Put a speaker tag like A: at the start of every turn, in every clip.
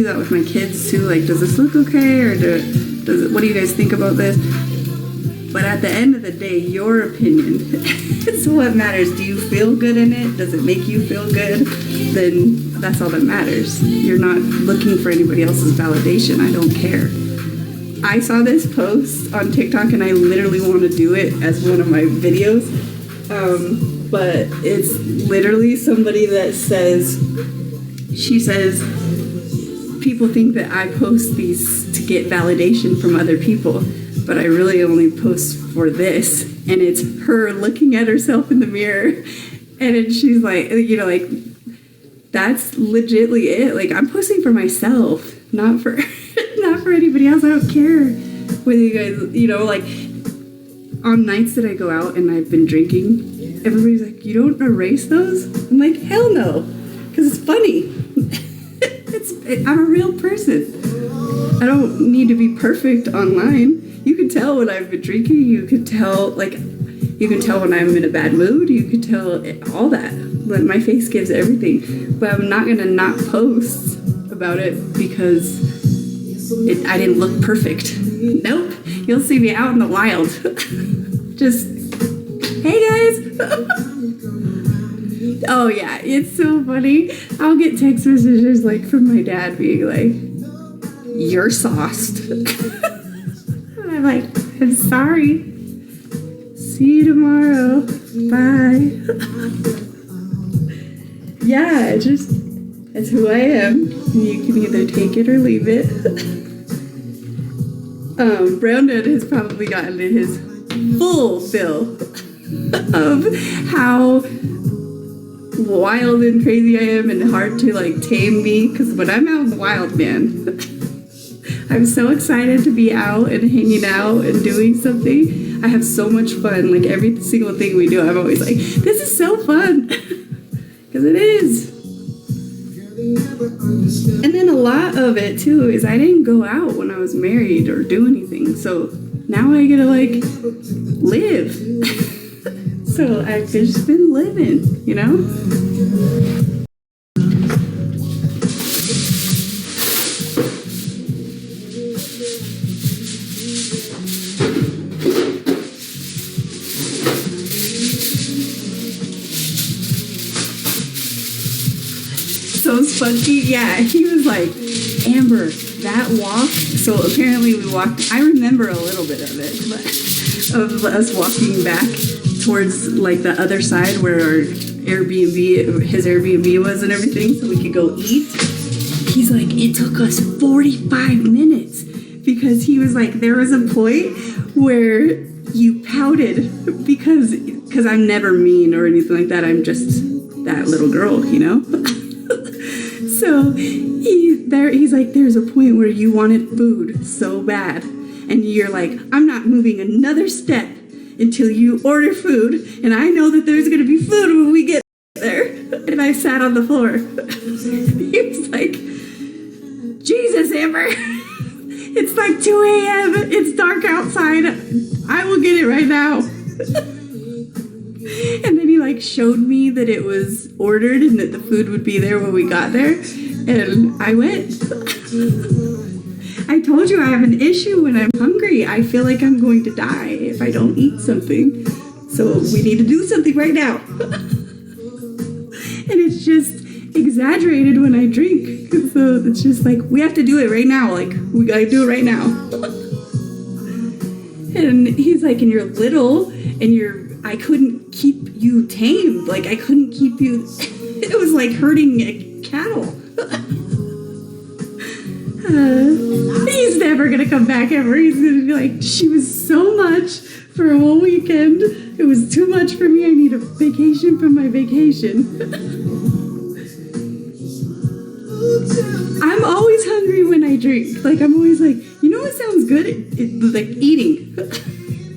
A: do that with my kids too. Like, does this look okay, or what do you guys think about this? But at the end of the day, your opinion is what matters. Do you feel good in it? Does it make you feel good? Then that's all that matters. You're not looking for anybody else's validation. I don't care. I saw this post on TikTok and I literally want to do it as one of my videos. But it's literally somebody that says, she says, people think that I post these to get validation from other people, but I really only post for this. And it's her looking at herself in the mirror, and then she's like, you know, like, that's legitly it. Like, I'm posting for myself, not for not for anybody else. I don't care whether you guys, you know, like, on nights that I go out and I've been drinking, everybody's like, you don't erase those? I'm like, hell no, because it's funny. I'm a real person. I don't need to be perfect online. You can tell when I've been drinking. You can tell, like, you can tell when I'm in a bad mood. You can tell all that. But my face gives everything. But I'm not gonna not post about it because I didn't look perfect. Nope. You'll see me out in the wild. Just, hey guys. Oh yeah, it's so funny. I'll get text messages like from my dad being like, "You're sauced." And I'm like, "I'm sorry. See you tomorrow. Bye." Yeah, it's who I am. You can either take it or leave it. Brown Dad has probably gotten to his full fill of how wild and crazy I am and hard to like tame me, because when I'm out in the wild, man, I'm so excited to be out and hanging out and doing something. I have so much fun. Like, every single thing we do, I'm always like, this is so fun. Because it is. And then a lot of it too is I didn't go out when I was married or do anything, so now I get to like live. So I've just been living, you know? So spunky, yeah, he was like, Amber, that walk. So apparently we walked, I remember a little bit of it, but of us walking back towards like the other side where our Airbnb, his Airbnb was and everything, so we could go eat. He's like, it took us 45 minutes because he was like, there was a point where you pouted because I'm never mean or anything like that. I'm just that little girl, you know? So he's like, there's a point where you wanted food so bad, and you're like, I'm not moving another step until you order food, and I know that there's gonna be food when we get there. And I sat on the floor. He was like, Jesus, Amber, it's like 2 a.m. It's dark outside. I will get it right now. And then he like showed me that it was ordered and that the food would be there when we got there. And I went. I told you I have an issue when I'm hungry. I feel like I'm going to die if I don't eat something. So we need to do something right now. And it's just exaggerated when I drink. So it's just like, we have to do it right now. Like, we gotta do it right now. And he's like, and you're little and I couldn't keep you tamed. Like, I couldn't keep you. It was like herding a cattle. He's never gonna come back ever. He's gonna be like, she was so much for a whole weekend. It was too much for me. I need a vacation from my vacation. I'm always hungry when I drink. Like, I'm always like, you know what sounds good? Like eating.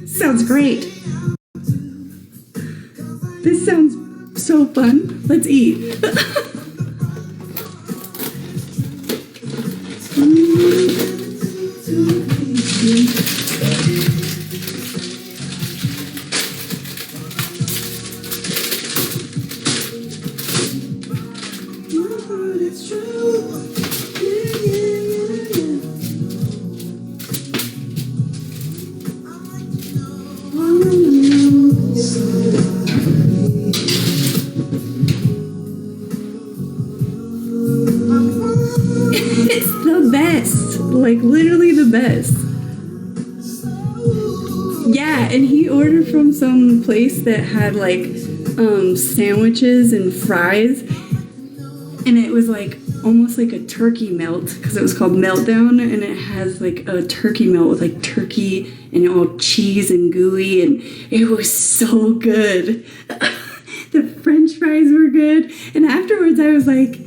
A: Sounds great. This sounds so fun. Let's eat. It's true. Yeah, yeah. Like, literally the best. Yeah, and he ordered from some place that had like sandwiches and fries, and it was like almost like a turkey melt because it was called Meltdown, and it has like a turkey melt with like turkey and all cheese and gooey, and it was so good. The French fries were good, and afterwards I was like,